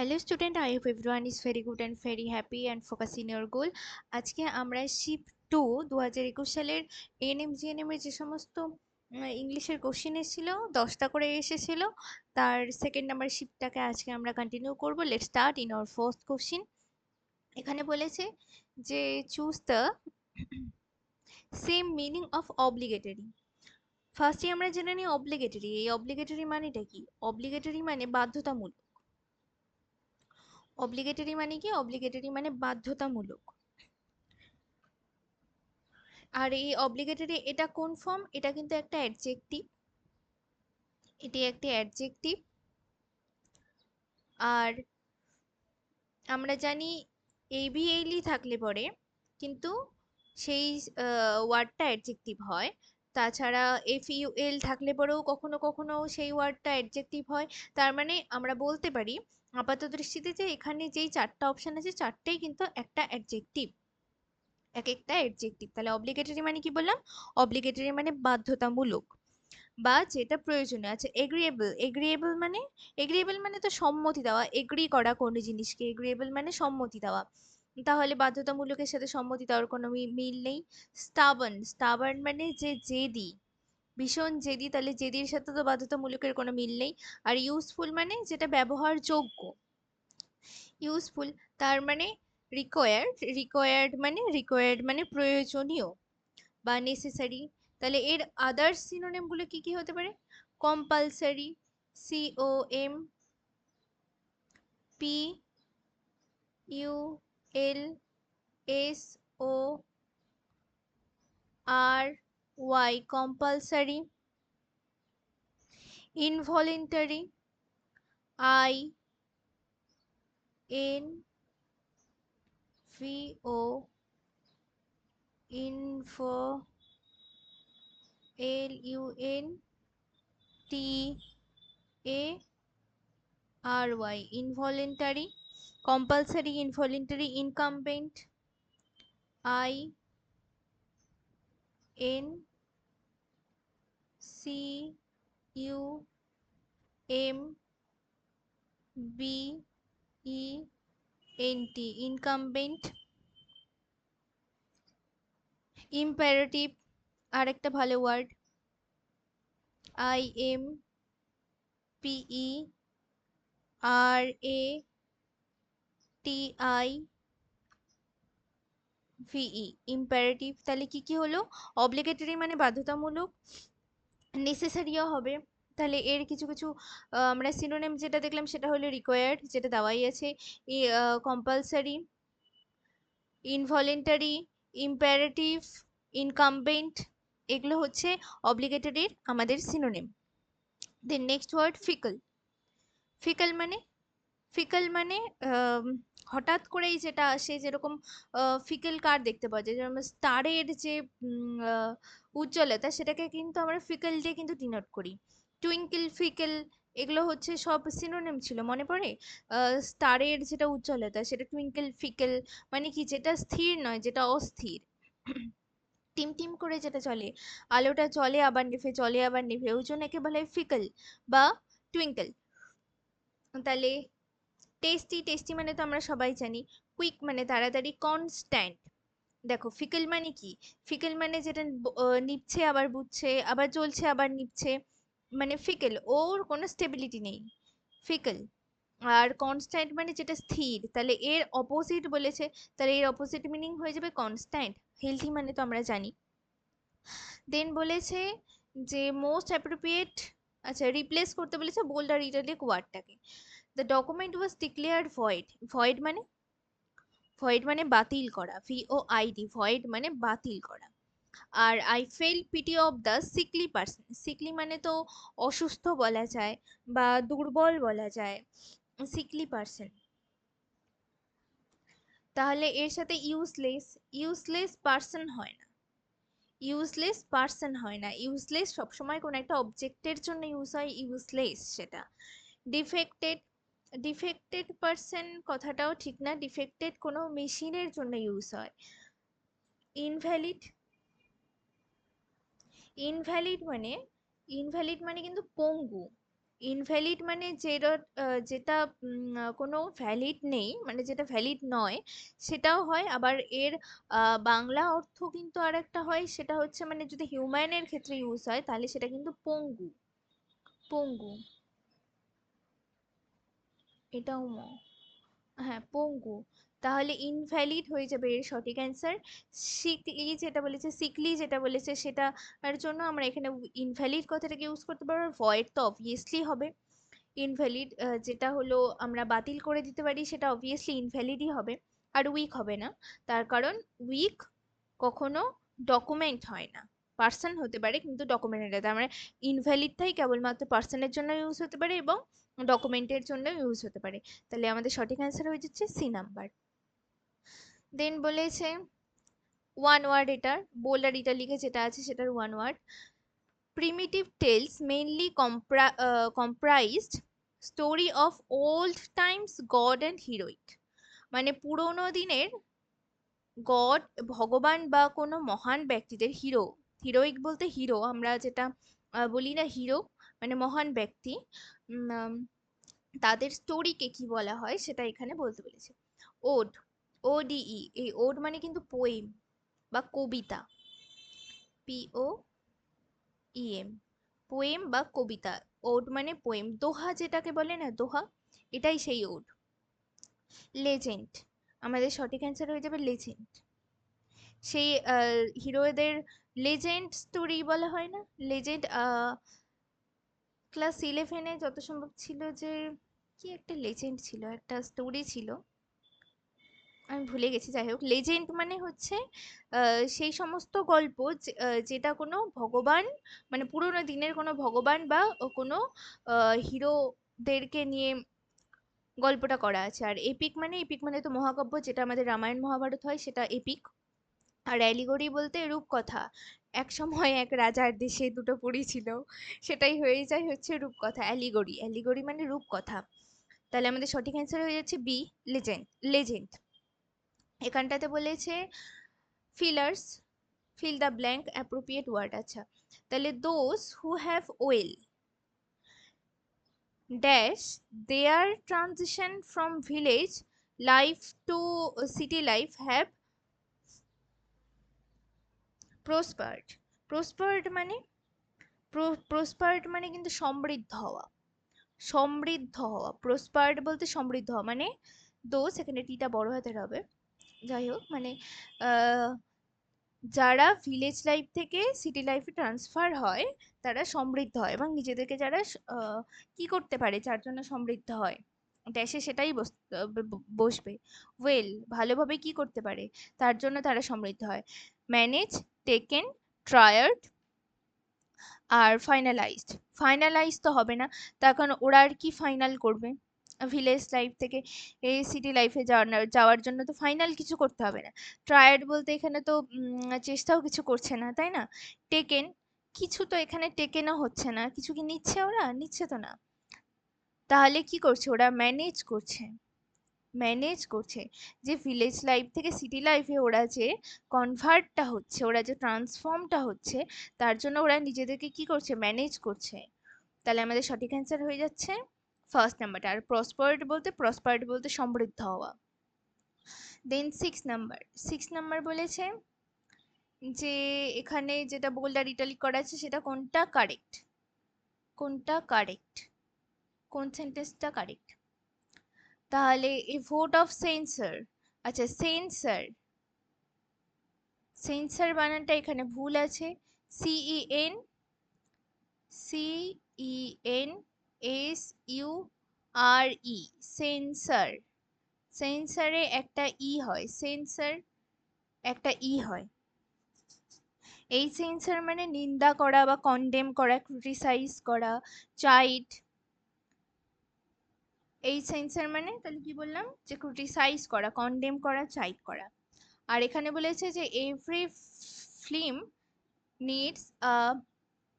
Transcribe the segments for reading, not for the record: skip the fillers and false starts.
Hello student, I hope everyone is very good and very happy and focusing your goal. আজকে আমরা sheep 2 2021 সালের ANM GNM এর যে সমস্ত ইংলিশের কোশ্চেন এসেছিল 10টা করে এসেছিল তার সেকেন্ড নাম্বার শিপটাকে আজকে আমরা কন্টিনিউ করব। Let's start in our first question. এখানে বলেছে যে choose the same meaning of obligatory. ফার্স্টে আমরা জেনে নিই অব্লিগেটরি। এই অব্লিগেটরি মানেটা কি? অব্লিগেটরি মানে বাধ্যতামূলক। অব্লিগেটরি মানে কি? অব্লিগেটরি মানে বাধ্যতামূলক। আর এই অব্লিগেটরি এটা কোন ফর্ম? এটা কিন্তু একটা অ্যাডজেক্টিভ। এটি একটি অ্যাডজেক্টিভ। আর আমরা জানি এবিএলই থাকলে পরে কিন্তু সেই ওয়ার্ডটা অ্যাডজেক্টিভ হয়। তাছাড়া এফইউএল থাকলে পরেও কখনো কখনো সেই ওয়ার্ডটা অ্যাডজেক্টিভ হয়। তার মানে আমরা বলতে পারি আপাত দৃষ্টিতে যে এখানে যেই চারটা অপশন আছে চারটেই কিন্তু একটা অ্যাডজেক্টিভ, এক একটা অ্যাডজেক্টিভ। তাহলে অব্লিগেটরি মানে কি বললাম? অব্লিগেটরি মানে বাধ্যতামূলক বা যেটা প্রয়োজনীয়। আচ্ছা, এগ্রিয়েবল। এগ্রিয়েবল মানে তো সম্মতি দেওয়া, এগ্রি করা কোনো জিনিসকে। এগ্রিয়েবল মানে সম্মতি দেওয়া। তাহলে বাধ্যতামূলকের সাথে সম্মতি দেওয়ার কোনো মিল নেই। স্টাবার্ন। স্টাবার্ন মানে যে জেদি, ভীষণ জেদি। তাহলে জেদির সাথে তো বাধ্যতামূলকের কোনো মিল নেই। আর ইউজফুল মানে যেটা ব্যবহারযোগ্য। ইউজফুল তার মানে রিকোয়ার্ড। রিকোয়ার্ড মানে প্রয়োজনীয় বা নেসেসারি। তাহলে এর আদার্স সিনোনিম গুলো কি কি হতে পারে? Compulsory, COMPULSORY, compulsory. Involuntary, INVO, ইনফো, LUNTARY, involuntary, compulsory, involuntary, incumbent, INCUMBENT, incumbent। imperative আরেকটা ভালো ওয়ার্ড, IMPERATIVE, ইম্পারেটিভ। তাহলে কি কি হলো? অব্লিগেটরি মানে বাধ্যতামূলক, নেসেসারিও হবে। তাহলে এর কিছু কিছু আমরা সিনোনিম যেটা দেখলাম সেটা হলো রিকোয়ার্ড, যেটা দেওয়াই আছে, কম্পালসারি, ইনভলেন্টারি, ইম্পারেটিভ, ইনকামবেন্ট। এগুলো হচ্ছে অব্লিগেটরির আমাদের synonym. Then next word fickle. Fickle মানে ফিকল মানে হঠাৎ করেই যেটা আসে, যেরকম ফিকল কার দেখতে পাওয়া যায়, যেমন স্টারের যে উজ্জ্বলতা সেটাকে কিন্তু আমরা ফিকল দিয়ে কিন্তু ডিনোট করি। টুইঙ্কেল, ফিকল, এগুলো হচ্ছে সব সিনোনিম ছিল, মনে পড়ে? স্টারের যেটা উজ্জ্বলতা সেটা টুইঙ্কেল, ফিকল মানে কি? যেটা স্থির নয়, যেটা অস্থির। টিম টিম করে যেটা চলে, আলোটা চলে আবার নিভে, চলে আবার নিভে, ওই জন্য একে বলা হয় ফিকল বা টুইঙ্কেল। তাহলে টেস্টি, টেস্টি মানে তো আমরা সবাই জানি। কুইক মানে তাড়াতাড়ি। কনস্ট্যান্ট। দেখো ফিকল মানে কি? ফিকল মানে যেটা নিভছে আবার বুঝছে, আবার জ্বলছে আবার নিভছে, মানে ফিকল, ওর কোনো স্টেবিলিটি নেই, ফিকল। আর কনস্ট্যান্ট মানে যেটা স্থির, তাহলে এর অপোজিট বলেছে, তাহলে এর অপোজিট মিনিং হয়ে যাবে কনস্ট্যান্ট। হেলথি মানে তো আমরা জানি। দেন বলেছে যে মোস্ট অ্যাপ্রোপ্রিয়েট, আচ্ছা রিপ্লেস করতে বলেছে বোল্ড আর ইটালিক ওয়ার্ডটাকে। The document was declared void. Void মানে বাতিল করা, VOID, ভয়েড মানে বাতিল করা। আর I fell pity of the sickly person. Sickly মানে তো অসুস্থ বলা যায় বা দুর্বল বলা যায়, সিকলি পার্সন। তাহলে এর সাথে ইউজলেস। ইউজলেস পার্সন হয় না, ইউজলেস পার্সন হয় না। ইউজলেস সবসময় কোনো একটা অবজেক্টের জন্য ইউজ হয়, ইউজলেস সেটা। ডিফেক্টেড, ডিফেক্টেড পার্সন কথাটাও ঠিক না, ডিফেক্টেড কোনো মেশিনের জন্য ইউজ হয়। ইনভ্যালিড, ইনভ্যালিড মানে, ইনভ্যালিড মানে কিন্তু পঙ্গু, ইনভ্যালিড মানে যেটা যেটা কোনো ভ্যালিড নেই, মানে যেটা ভ্যালিড নয় সেটাও হয়। আবার এর বাংলা অর্থ কিন্তু আর একটা হয়, সেটা হচ্ছে মানে যদি হিউম্যানের ক্ষেত্রে ইউজ হয় তাহলে সেটা কিন্তু পঙ্গু। পঙ্গু, এটাও হ্যাঁ পঙ্গু। তাহলে ইনভ্যালিড হয়ে যাবে এর সঠিক অ্যান্সার। সিকলি যেটা বলেছে, সিকলি যেটা বলেছে সেটার জন্য আমরা এখানে ইনভ্যালিড কথাটাকে ইউজ করতে পারবো। ভয়েড তো অবভিয়াসলি হবে। ইনভ্যালিড যেটা হলো আমরা বাতিল করে দিতে পারি, সেটা অবভিয়াসলি ইনভ্যালিডই হবে। আর উইক হবে না, তার কারণ উইক কখনো ডকুমেন্ট হয় না। পার্সন হতে পারে কিন্তু ডকুমেন্ট হয় না। তার মানে ইনভ্যালিডটাই কেবলমাত্র পার্সনের জন্য ইউজ হতে পারে এবং ডকুমেন্টের জন্য ইউজ হতে পারে। তাহলে আমাদের সঠিক অ্যান্সার হয়ে যাচ্ছে সি নাম্বার। দেন বলেছে ওয়ান ওয়ার্ড, এটা বোল্ড আর ইটালিকে যেটা আছে সেটার one word. Primitive tales mainly comprised story of old times god and heroic, মানে পুরোনো দিনের গড, ভগবান বা কোনো মহান ব্যক্তিদের, হিরো, হিরোইক বলতে হিরো আমরা যেটা বলি না হিরো, মানে মহান ব্যক্তি, উম, তাদের স্টোরিকে কি বলা হয় সেটা এখানে বলতে বলেছে। ওড, ওডিই, এই ওড মানে কিন্তু পোয়েম বা কবিতা, পিও ইএম, পোয়েম বা কবিতা। ওড মানে পোয়েম। দোহা যেটাকে বলে না, দোহা, এটাই সেই ওড। লেজেন্ড, আমাদের সঠিক অ্যান্সার হয়ে যাবে লেজেন্ড। সেই হিরোদের লেজেন্ড স্টোরি বলা হয় না, লেজেন্ড। ক্লাস 11-এ যত সম্ভব ছিল যে কি একটা লেজেন্ড ছিল, একটা স্টোরি ছিল, আমি ভুলে গেছি। যাই হোক, লেজেন্ড মানে হচ্ছে সেই সমস্ত গল্প যেটা কোনো ভগবান, মানে পুরোনো দিনের কোনো ভগবান বা কোনো হিরোদেরকে নিয়ে গল্পটা করা আছে। আর এপিক মানে, এপিক মানে তো মহাকাব্য, যেটা আমাদের রামায়ণ মহাভারত হয় সেটা এপিক। আর অ্যালিগরি বলতে রূপকথা। এক সময় এক রাজার দেশে দুটো পরী ছিল, সেটাই হয়ে যায় হচ্ছে রূপকথা। অ্যালিগরি, অ্যালিগরি মানে রূপকথা। তাহলে আমাদের সঠিক অ্যান্সার হয়ে যাচ্ছে বি, লেজেন্ড। লেজেন্ড এখানটাতে বলেছে fillers, fill the blank appropriate word. আচ্ছা, তাহলে those who have well dash their transition from village life to city life have prospered. Prospered মানে, প্রসপার্ড মানে কিন্তু সমৃদ্ধ হওয়া, সমৃদ্ধ হওয়া। প্রসপার্ড বলতে সমৃদ্ধ হওয়া, মানে দোষ, এখানে টিটা বড় হাতের হবে। যাই হোক, মানে আহ যারা ভিলেজ লাইফ থেকে সিটি লাইফে ট্রান্সফার হয় তারা সমৃদ্ধ হয়, এবং নিজেদেরকে যারা কি করতে পারে যার জন্য সমৃদ্ধ হয়, ড্যাশে সেটাই বসবে। ওয়েল ভালোভাবে কি করতে পারে তার জন্য তারা সমৃদ্ধ হয়। ম্যানেজ, টেকেন, ট্রায়ার্ড আর ফাইনালাইজড। ফাইনালাইজ তো হবে না, তার কারণ ওরা আর কি ফাইনাল করবে, ভিলেজ লাইফ থেকে এই সিটি লাইফে যাওয়ার জন্য তো ফাইনাল কিছু করতে হবে না। ট্রায়াড বলতে এখানে তো চেষ্টাও কিছু করছে না, তাই না। টেকেন, কিছু তো এখানে টেকেনও হচ্ছে না, কিছু কি নিচ্ছে, ওরা নিচ্ছে তো না। তাহলে কি করছে, ওরা ম্যানেজ করছে, ম্যানেজ করছে। যে ভিলেজ লাইফ থেকে সিটি লাইফে ওরা যে কনভার্টটা হচ্ছে, ওরা যে ট্রান্সফর্মটা হচ্ছে, তার জন্য ওরা নিজেদেরকে কি করছে, ম্যানেজ করছে। তাহলে আমাদের সঠিক অ্যান্সার হয়ে যাচ্ছে ফার্স্ট নাম্বারটা। আর প্রসপার্ড বলতে, প্রসপার্ড বলতে সমৃদ্ধ হওয়া। দেন সিক্স নাম্বার, সিক্স নাম্বার বলেছে যে এখানে যেটা বোল্ড আর ইটালিক করা আছে সেটা কোনটা কারেক্ট, কোনটা কারেক্ট, কোন সেন্টেন্সটা কারেক্ট। তাহলে এ ভোট অফ সেন্সার, আচ্ছা সেন্সার, সেন্সার বানানটা এখানে ভুল আছে। CEN, CENSURE, sensor. সেন্সারে একটা ই হয়, সেন্সার একটা ই হয়। এই সেন্সার মানে নিন্দা করা বা কন্ডেম করা, ক্রিটিসাইজ করা, চাইড। এই সেন্সার মানে তাহলে কি বললাম, যে ক্রিটিসাইজ করা, কন্ডেম করা, চাইড করা। আর এখানে বলেছে যে every film needs a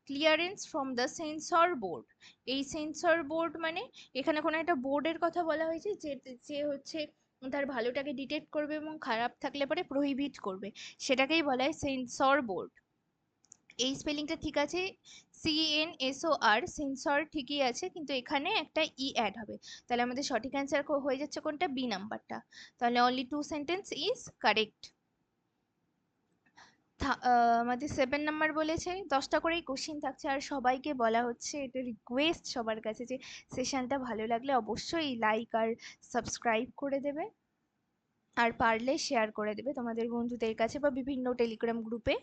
clearance from the censor board. এই সেন্সর বোর্ড মানে এখানে কোনো একটা বোর্ডের কথা বলা হয়েছে, যে যে হচ্ছে তার ভালোটাকে ডিটেক্ট করবে এবং খারাপ থাকলে পরে প্রহিবিট করবে, সেটাকেই বলা হয় সেন্সর বোর্ড। এই স্পেলিংটা ঠিক আছে, CNSOR, সেন্সর ঠিকই আছে, কিন্তু এখানে একটা ই অ্যাড হবে। তাহলে আমাদের সঠিক অ্যান্সার হয়ে যাচ্ছে কোনটা, বি নাম্বারটা। তাহলে অনলি 2 সেন্টেন্স ইজ কারেক্ট। আমাদের 7 নাম্বার বলেছে 10টা করেই কোশ্চিন থাকছে, আর সবাইকে বলা হচ্ছে, এটা রিকোয়েস্ট সবার কাছে, যে সেশনটা ভালো লাগলে অবশ্যই লাইক আর সাবস্ক্রাইব করে দেবে, আর পারলে শেয়ার করে দেবে তোমাদের বন্ধুদের কাছে বা বিভিন্ন টেলিগ্রাম গ্রুপে।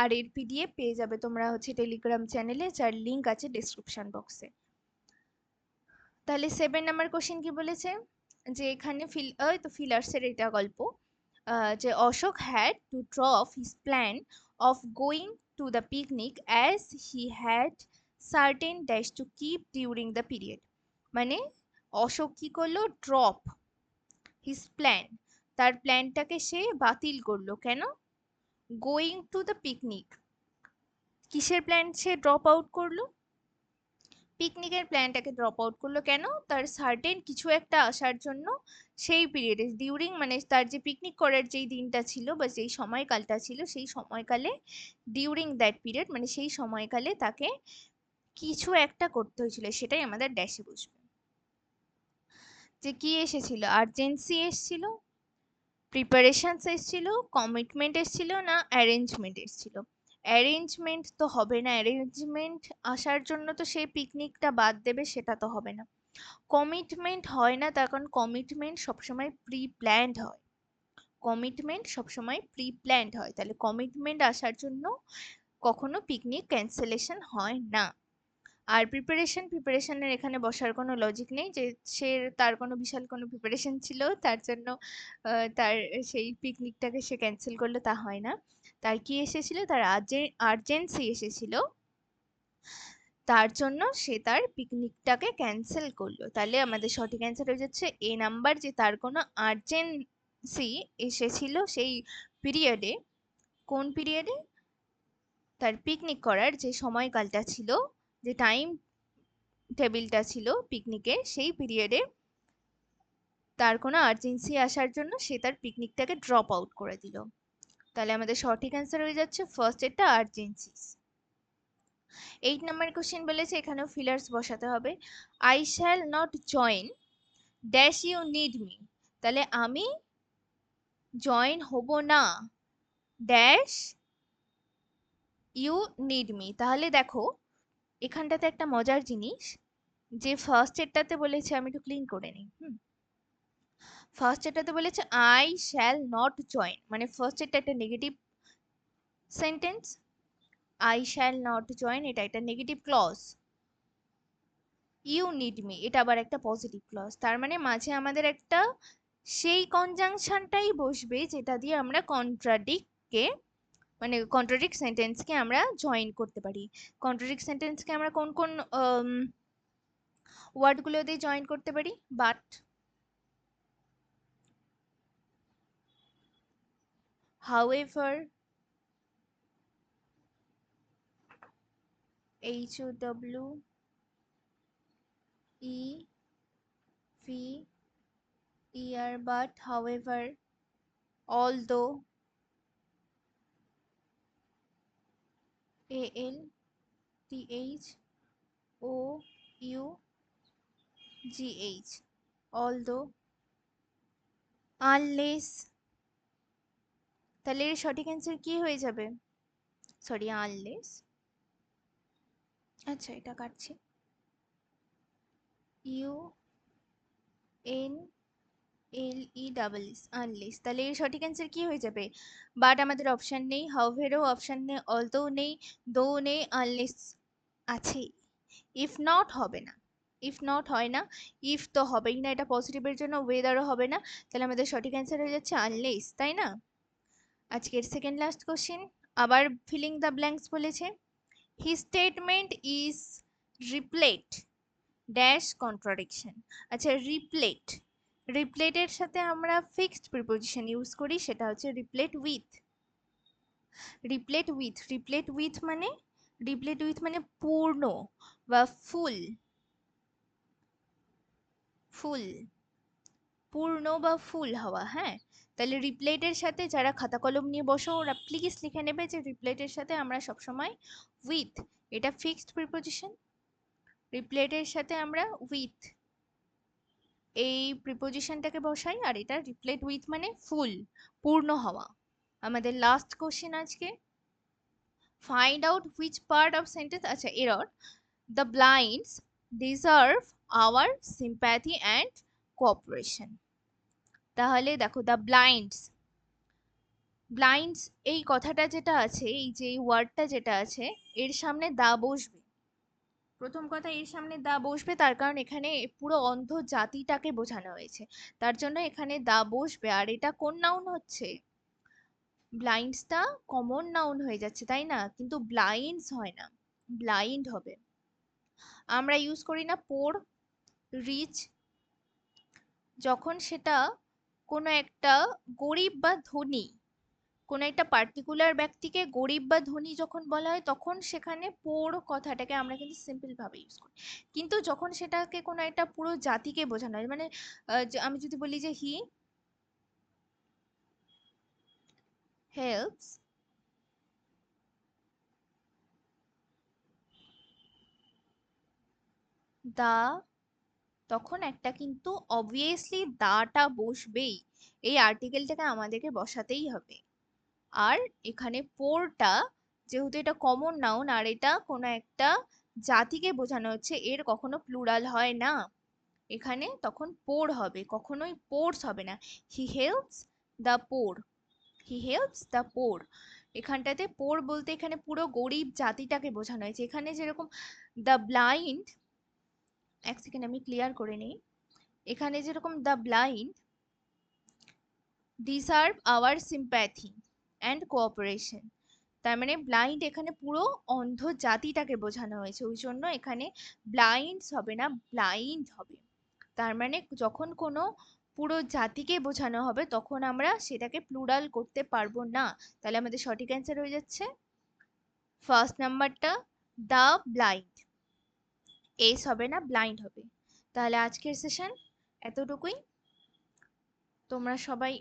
আর এর পিডিএফ পেয়ে যাবে তোমরা হচ্ছে টেলিগ্রাম চ্যানেলে, যার লিংক আছে ডিসক্রিপশন বক্সে। তাহলে 7 নাম্বার কোশ্চেন কি বলেছে, যে এখানে ফিলার্সের এটা গল্প, যে Ashok had to drop his plan of going to the picnic as he had certain dash to keep during the period. মানে অশোক কি করলো, ড্রপ হিজ প্ল্যান, তার প্ল্যানটাকে সে বাতিল করলো, কেন, গোয়িং টু দ্য পিকনিক, কিসের প্ল্যান সে ড্রপ আউট করলো, পিকনিকের প্ল্যানটাকে ড্রপ আউট করলো কেন, তার সার্টেন কিছু একটা আসার জন্য, সেই পিরিয়ডে ডিউরিং, মানে তার যে পিকনিক করার যেই দিনটা ছিল বা যেই সময়কালটা ছিল, সেই সময়কালে, ডিউরিং দ্যাট পিরিয়ড মানে সেই সময়কালে তাকে কিছু একটা করতে হয়েছিল, সেটাই আমাদের ড্যাশে বসবে। যে কি এসেছিল, আর্জেন্সি এসেছিল, প্রিপারেশনস এসেছিল, কমিটমেন্ট এসেছিল, না অ্যারেঞ্জমেন্ট এসেছিল। অ্যারেঞ্জমেন্ট তো হবে না, অ্যারেঞ্জমেন্ট আসার জন্য তো সেই পিকনিকটা বাদ দেবে, সেটা তো হবে না। কমিটমেন্ট হয় না, তার কারণ কমিটমেন্ট সবসময় প্রি প্ল্যান্ড হয়, কমিটমেন্ট সবসময় প্রি প্ল্যান্ড হয়, তাহলে কমিটমেন্ট আসার জন্য কখনো পিকনিক ক্যান্সেলেশন হয় না। আর প্রিপারেশনের এখানে বসার কোনো লজিক নেই, যে সে, তার কোনো বিশাল কোনো প্রিপারেশন ছিল তার জন্য তার সেই পিকনিকটাকে সে ক্যান্সেল করলো, তা হয় না। তার কি এসেছিল, তার আর্জেন্সি এসেছিল, তার জন্য সে তার পিকনিকটাকে ক্যান্সেল করলো। তাহলে আমাদের সঠিক অ্যান্সার হয়ে যাচ্ছে এ নাম্বার, যে তার কোনো আর্জেন্সি এসেছিল সেই পিরিয়ডে। কোন পিরিয়ডে, তার পিকনিক করার যে সময়কালটা ছিল, যে টাইম টেবিলটা ছিল পিকনিকের, সেই পিরিয়ডে তার কোনো আর্জেন্সি আসার জন্য সে তার পিকনিকটাকে ড্রপ আউট করে দিল। তাহলে আমাদের সঠিক অ্যান্সার হয়ে যাচ্ছে ফার্স্ট, এটা আর্জেন্সি। 8 নাম্বার কোশ্চেন বলেছে, এখানেও ফিলার্স বসাতে হবে। I shall not join dash you need me, তাহলে আমি জয়েন হব না, ড্যাশ ইউ নিড মি। তাহলে দেখো এখানটাতে একটা মজার জিনিস, যে ফার্স্ট এরটাতে বলেছে, আমি একটু ক্লিন করে নিই। ফার্স্ট এটাতে বলেছে আই শ্যাল নট জয়েন, মানে ফার্স্ট এটা একটা negative sentence, I shall not join এটা একটা negative clause, you need me এটা আবার একটা পজিটিভ ক্লজ। তার মানে মাঝে আমাদের একটা সেই কনজাংশনটাই বসবে যেটা দিয়ে আমরা কন্ট্রাডিক্টকে, মানে কন্ট্রাডিক্ট সেন্টেন্সকে আমরা জয়েন করতে পারি। কন্ট্রাডিক্ট সেন্টেন্সকে আমরা কোন কোন ওয়ার্ডগুলো দিয়ে জয়েন করতে পারি, but, however, HOW, E, V, ER, but, however, although, AL, TH, OUGH, although, unless। তাহলে এর সঠিক অ্যান্সার কি হয়ে যাবে, সরি, আনলেস, আচ্ছা এটা কাটছি, UNLESS, আনলেস। তাহলে এর সঠিক অ্যান্সার কি হয়ে যাবে, বাট আমাদের অপশন নেই, হাউএভারও অপশন নেই, অলদো নেই, দো নেই, আনলেস আছে। ইফ নট হবে না, ইফ নট হয় না, ইফ তো হবেই না, এটা পজিটিভের জন্য, ওয়েদারও হবে না, তাহলে আমাদের সঠিক অ্যান্সার হয়ে যাচ্ছে আনলেস, তাই না। আজকের সেকেন্ড লাস্ট কোশ্চেন, আবার ফিলিং দ্য ব্ল্যাঙ্কস বলেছে। His statement is replete dash contradiction. আচ্ছা রিপ্লেট, রিপ্লেটের সাথে আমরা ফিক্সড প্রিপোজিশন ইউজ করি, সেটা হচ্ছে replete with, replete with, replete with মানে, রিপ্লেট উইথ মানে পূর্ণ বা ফুল, ফুল, পূর্ণ বা ফুল হওয়া। হ্যাঁ, তাহলে রিপ্লেটের সাথে যারা খাতা কলম নিয়ে বসো ওরা প্লিজ লিখে নেবে যে রিপ্লেটের সাথে আমরা সবসময় উইথ, এটা ফিক্সড প্রিপোজিশন, রিপ্লেটের সাথে আমরা উইথ এই প্রিপোজিশনটাকে বসাই, আর এটা রিপ্লেট উইথ মানে ফুল, পূর্ণ হওয়া। আমাদের লাস্ট কোশ্চেন আজকে, find out which part of sentence, আচ্ছা error, the blinds deserve our sympathy and cooperation. তাহলে দেখো দ্য ব্লাইন্ডস, ব্লাইন্ডস এই কথাটা যেটা আছে, এই যে ওয়ার্ডটা যেটা আছে এর সামনে দা বসবে। প্রথম কথা এর সামনে দা বসবে, তার কারণ এখানে পুরো অন্ধ জাতিটাকে বোঝানো হয়েছে, তার জন্য এখানে দা বসবে। আর এটা কোন নাউন হচ্ছে, ব্লাইন্ডসটা কমন নাউন হয়ে যাচ্ছে তাই না, কিন্তু ব্লাইন্ডস হয় না, ব্লাইন্ড হবে। আমরা ইউজ করি না পোর, রিচ, যখন সেটা কোনো একটা গরিব বা ধনী, কোনো একটা পার্টিকুলার ব্যক্তিকে গরিব বা ধনী যখন বলা হয় তখন সেখানে পোর কথাটাকে আমরা কিন্তু সিম্পল ভাবে ইউজ করি। কিন্তু যখন সেটাকে কোনো একটা পুরো জাতিকে বোঝানো হয়, মানে আমি যদি বলি যে হি হেল্পস দা, তখন একটা কিন্তু অবভিয়াসলি দাটা বসবেই, এই আর্টিকেলটাকে আমাদেরকে বসাতেই হবে। আর এখানে পোরটা যেহেতু এটা কমন নাউন আর এটা কোনো একটা জাতিকে বোঝানো হচ্ছে, এর কখনো প্লুরাল হয় না, এখানে তখন পোর হবে, কখনোই পোরস হবে না। He helps the poor, he helps the poor, এখানটাতে পোর বলতে এখানে পুরো গরিব জাতিটাকে বোঝানো হয়েছে। এখানে যেরকম দ্য ব্লাইন্ড, এক সেকেন্ড আমি ক্লিয়ার করে নিই, এখানে যেরকম the blind deserve our sympathy and cooperation, তার মানে ব্লাইন্ড এখানে পুরো অন্ধ জাতিটাকে বোঝানো হয়েছে, ওই জন্য এখানে ব্লাইন্ডস হবে না, ব্লাইন্ড হবে। তার মানে যখন কোনো পুরো জাতিকে বোঝানো হবে তখন আমরা সেটাকে প্লুরাল করতে পারবো না। তাহলে আমাদের সঠিক অ্যান্সার হয়ে যাচ্ছে ফার্স্ট নাম্বারটা, দ্য ব্লাইন্ড, এস হবে না, ব্লাইন্ড হবে। তাহলে আজকের সেশন এতটুকুই, তোমরা সবাই